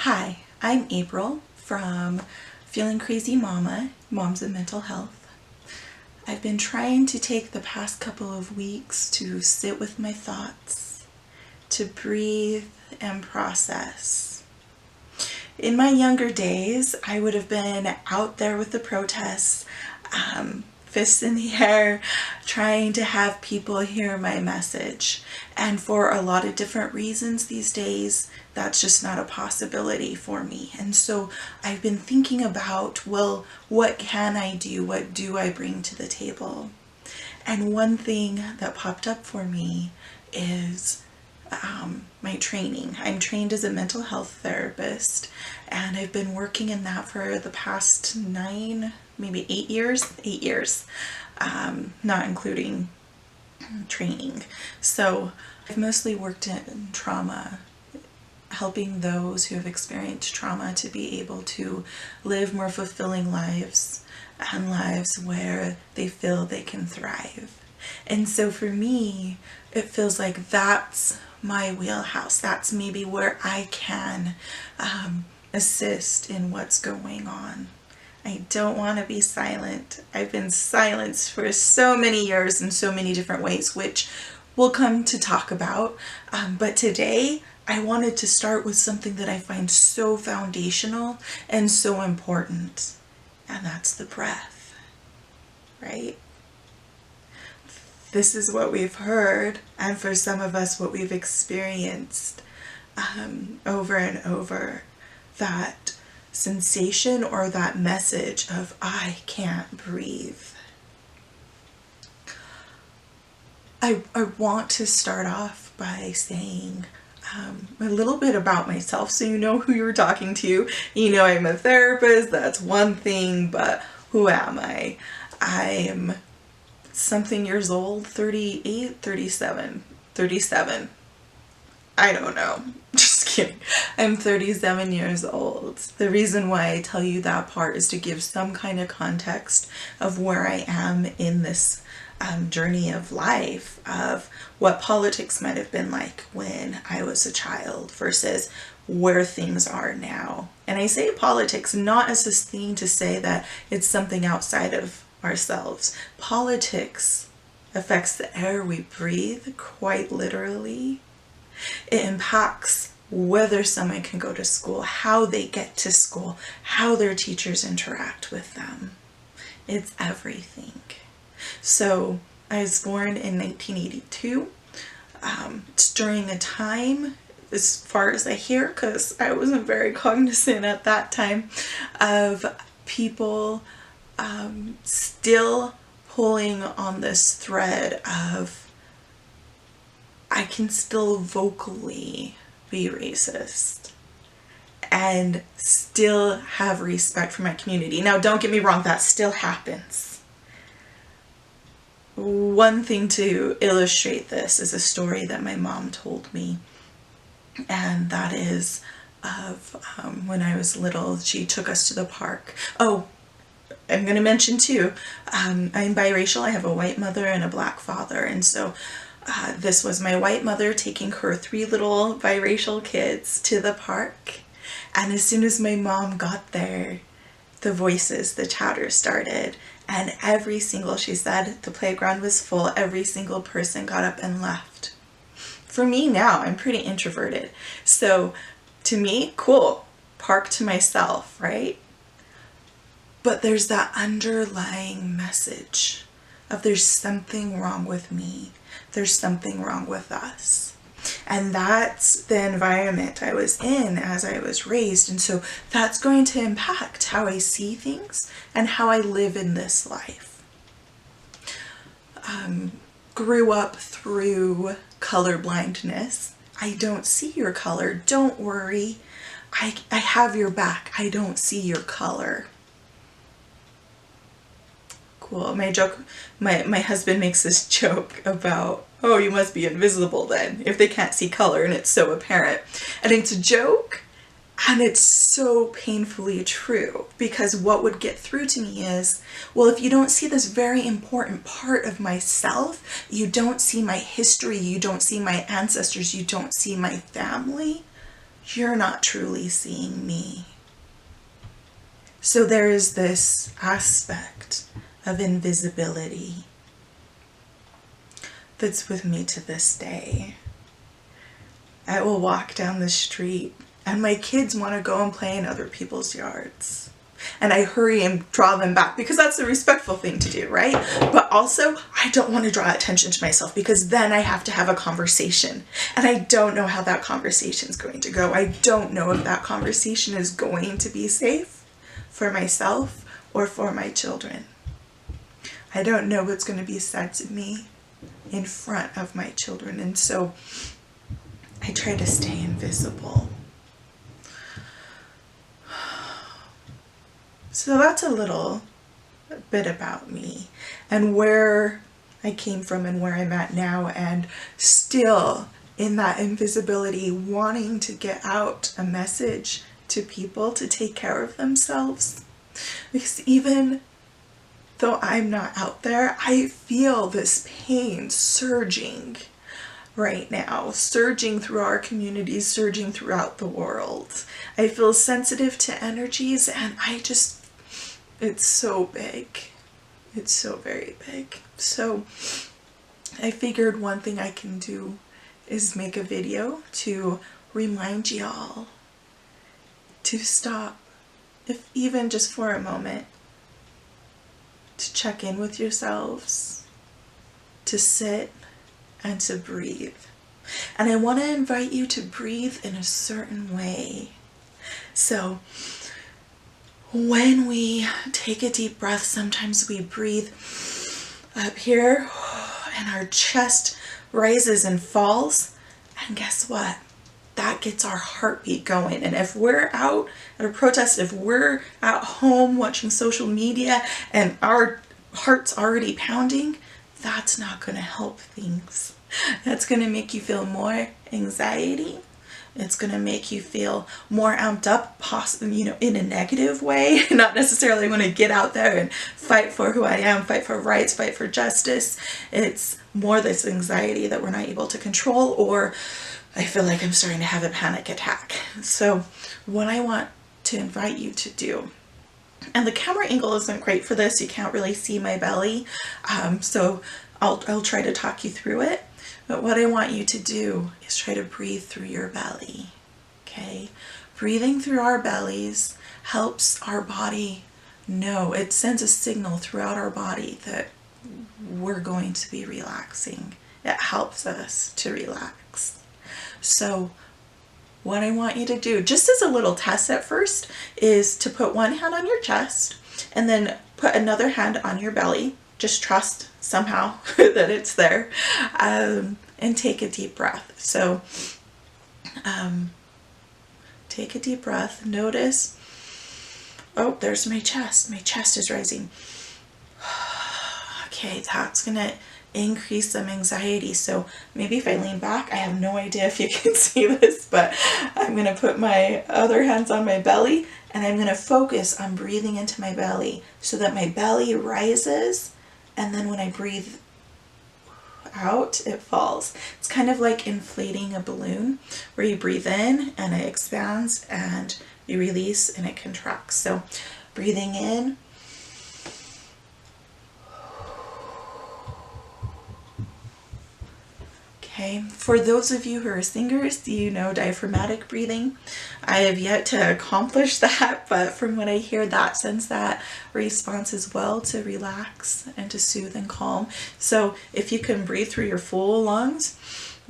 Hi, I'm April from Feeling Crazy Mama, Moms and Mental Health. I've been trying to take the past couple of weeks to sit with my thoughts, to breathe and process. In my younger days, I would have been out there with the protests, fists in the air, trying to have people hear my message. And for a lot of different reasons these days, that's just not a possibility for me. And so I've been thinking about, well, what can I do? What do I bring to the table? And one thing that popped up for me is my training. I'm trained as a mental health therapist, and I've been working in that for the past 9, maybe 8 years. 8 years, not including training. So I've mostly worked in trauma, helping those who have experienced trauma to be able to live more fulfilling lives and lives where they feel they can thrive. And so for me, it feels like that's my wheelhouse. That's maybe where I can assist in what's going on. I don't want to be silent. I've been silenced for so many years in so many different ways, which we'll come to talk about. But today, I wanted to start with something that I find so foundational and so important, and that's the breath, right? This is what we've heard, and for some of us, what we've experienced over and over, that sensation or that message of, I can't breathe. I want to start off by saying a little bit about myself so you know who you're talking to. You know, I'm a therapist, that's one thing, but who am I? I'm something years old, 38, 37. I don't know. Just kidding. I'm 37 years old. The reason why I tell you that part is to give some kind of context of where I am in this journey of life, of what politics might have been like when I was a child versus where things are now. And I say politics not as this thing to say that it's something outside of ourselves. Politics affects the air we breathe, quite literally. It impacts whether someone can go to school, how they get to school, how their teachers interact with them. It's everything. So I was born in 1982. It's during a time, as far as I hear, because I wasn't very cognizant at that time, of people still pulling on this thread of, I can still vocally be racist and still have respect for my community. Now, don't get me wrong, that still happens. One thing to illustrate this is a story that my mom told me, and that is of when I was little, she took us to the park. Oh, I'm going to mention too, I'm biracial. I have a white mother and a black father, and so this was my white mother taking her 3 little biracial kids to the park. And as soon as my mom got there, the voices, the chatter started. And every single, she said, the playground was full. Every single person got up and left. For me now, I'm pretty introverted. So to me, cool, park to myself, right? But there's that underlying message of there's something wrong with me. There's something wrong with us. And that's the environment I was in as I was raised. And so that's going to impact how I see things and how I live in this life. Grew up through color blindness. I don't see your color. Don't worry. I have your back. I don't see your color. Cool. My husband makes this joke about, oh, you must be invisible then if they can't see color and it's so apparent. And it's a joke, and it's so painfully true, because what would get through to me is, well, if you don't see this very important part of myself, you don't see my history, you don't see my ancestors, you don't see my family, you're not truly seeing me. So there is this aspect of invisibility that's with me to this day. I will walk down the street and my kids want to go and play in other people's yards. And I hurry and draw them back because that's the respectful thing to do, right? But also, I don't want to draw attention to myself because then I have to have a conversation. And I don't know how that conversation is going to go. I don't know if that conversation is going to be safe for myself or for my children. I don't know what's going to be said to me in front of my children. And so I try to stay invisible. So that's a little bit about me and where I came from and where I'm at now, and still in that invisibility, wanting to get out a message to people to take care of themselves. Because even though I'm not out there, I feel this pain surging right now, surging through our communities, surging throughout the world. I feel sensitive to energies, and it's so big. It's so very big. So I figured one thing I can do is make a video to remind y'all to stop, if even just for a moment, to check in with yourselves, to sit and to breathe. And I want to invite you to breathe in a certain way. So when we take a deep breath, sometimes we breathe up here and our chest rises and falls. And guess what? That gets our heartbeat going. And if we're out at a protest, if we're at home watching social media and our heart's already pounding, that's not going to help things. That's going to make you feel more anxiety. It's going to make you feel more amped up, in a negative way. Not necessarily want to get out there and fight for who I am, fight for rights, fight for justice. It's more this anxiety that we're not able to control, or I feel like I'm starting to have a panic attack. So what I want to invite you to do, and the camera angle isn't great for this, you can't really see my belly, so I'll try to talk you through it. But what I want you to do is try to breathe through your belly, okay? Breathing through our bellies helps our body know, it sends a signal throughout our body that we're going to be relaxing. It helps us to relax. So what I want you to do, just as a little test at first, is to put one hand on your chest and then put another hand on your belly. Just trust somehow that it's there, and take a deep breath. So take a deep breath. Notice, oh, there's my chest. My chest is rising. Okay, that's gonna increase some anxiety. So maybe if I lean back, I have no idea if you can see this, but I'm gonna put my other hands on my belly and I'm gonna focus on breathing into my belly so that my belly rises, and then when I breathe out, it falls. It's kind of like inflating a balloon where you breathe in and it expands and you release and it contracts. So breathing in, okay. For those of you who are singers, you know diaphragmatic breathing. I have yet to accomplish that, but from what I hear, that sends that response as well to relax and to soothe and calm. So if you can breathe through your full lungs,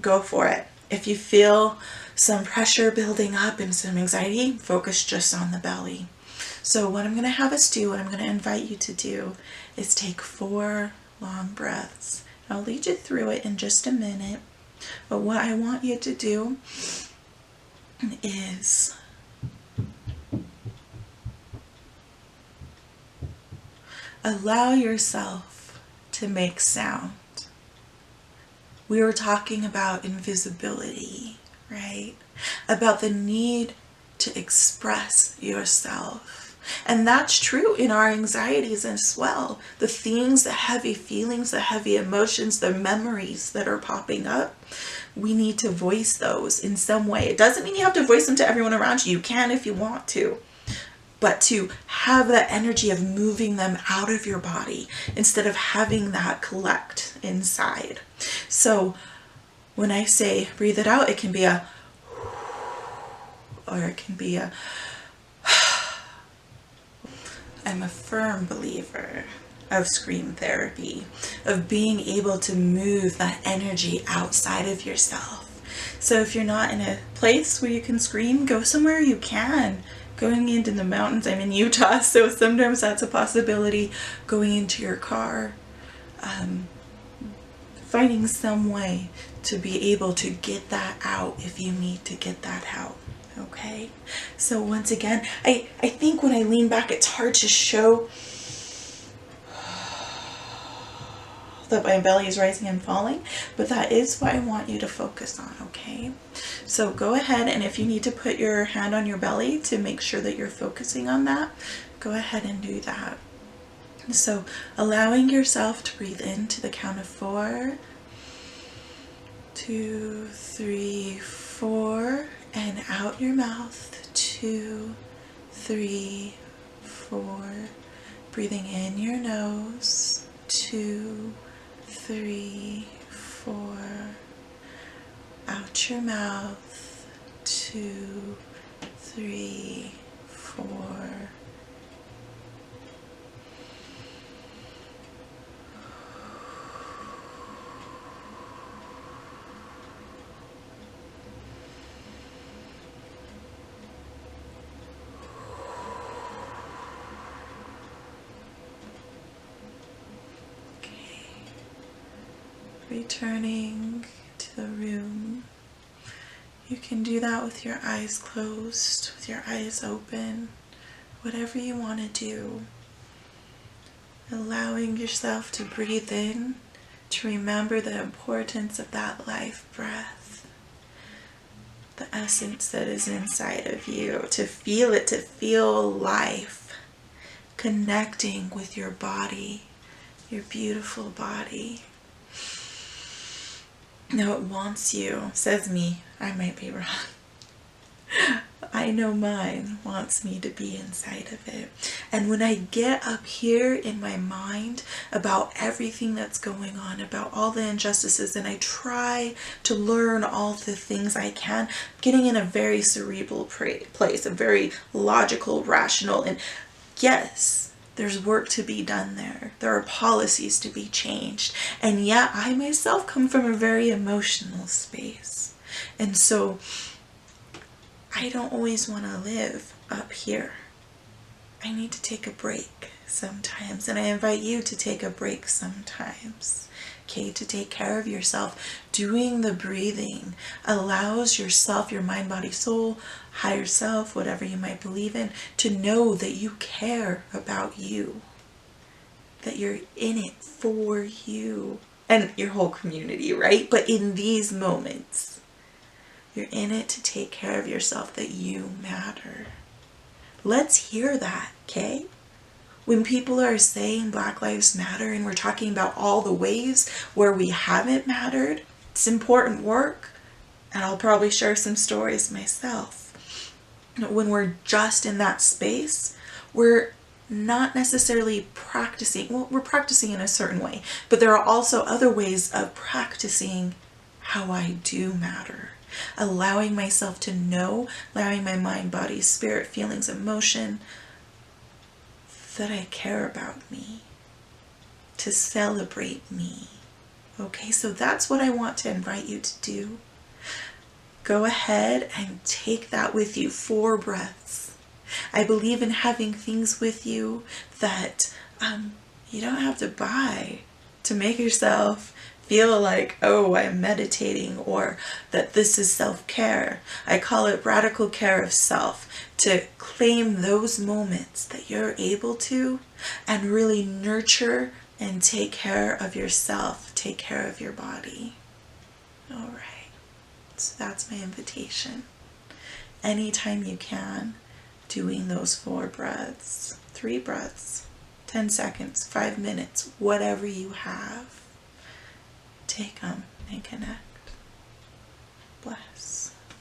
go for it. If you feel some pressure building up and some anxiety, focus just on the belly. So what I'm going to have us do, what I'm going to invite you to do, is take 4 long breaths. I'll lead you through it in just a minute. But what I want you to do is allow yourself to make sound. We were talking about invisibility, right? About the need to express yourself. And that's true in our anxieties as well. The things, the heavy feelings, the heavy emotions, the memories that are popping up. we need to voice those in some way. It doesn't mean you have to voice them to everyone around you. You can if you want to. But to have that energy of moving them out of your body instead of having that collect inside. So when I say breathe it out, it can be a, or it can be a, I'm a firm believer of scream therapy, of being able to move that energy outside of yourself. So if you're not in a place where you can scream, go somewhere you can. Going into the mountains, I'm in Utah, so sometimes that's a possibility. Going into your car, finding some way to be able to get that out if you need to get that out. Okay, so once again, I think when I lean back, it's hard to show that my belly is rising and falling, but that is what I want you to focus on, okay? So go ahead, and if you need to put your hand on your belly to make sure that you're focusing on that, go ahead and do that. So allowing yourself to breathe in to the count of 4, 2, 3, 4, and out your mouth, 2, 3, 4, breathing in your nose, 2, 3, 4, out your mouth, 2, 3, 4. Returning to the room. You can do that with your eyes closed, with your eyes open, whatever you want to do. Allowing yourself to breathe in, to remember the importance of that life breath, the essence that is inside of you, to feel it, to feel life, connecting with your body, your beautiful body. No, it wants you, says me, I might be wrong. I know mine wants me to be inside of it. And when I get up here in my mind about everything that's going on, about all the injustices, and I try to learn all the things I can, getting in a very cerebral place, a very logical, rational, and yes, there's work to be done there. There are policies to be changed. And yet I myself come from a very emotional space. And so I don't always want to live up here. I need to take a break sometimes. And I invite you to take a break sometimes. Okay, to take care of yourself. Doing the breathing allows yourself, your mind, body, soul, higher self, whatever you might believe in, to know that you care about you, that you're in it for you and your whole community, right? But in these moments, you're in it to take care of yourself, that you matter. Let's hear that, okay? When people are saying Black Lives Matter and we're talking about all the ways where we haven't mattered, it's important work, and I'll probably share some stories myself. When we're just in that space, we're not necessarily practicing, well, we're practicing in a certain way, but there are also other ways of practicing how I do matter. Allowing myself to know, allowing my mind, body, spirit, feelings, emotion, that I care about me, to celebrate me. Okay, so that's what I want to invite you to do. Go ahead and take that with you, 4 breaths. I believe in having things with you that you don't have to buy to make yourself feel like, oh, I'm meditating, or that this is self-care. I call it radical care of self, to claim those moments that you're able to and really nurture and take care of yourself, take care of your body. All right, so that's my invitation. Anytime you can, doing those 4 breaths, 3 breaths, 10 seconds, 5 minutes, whatever you have. Take them and connect. bless.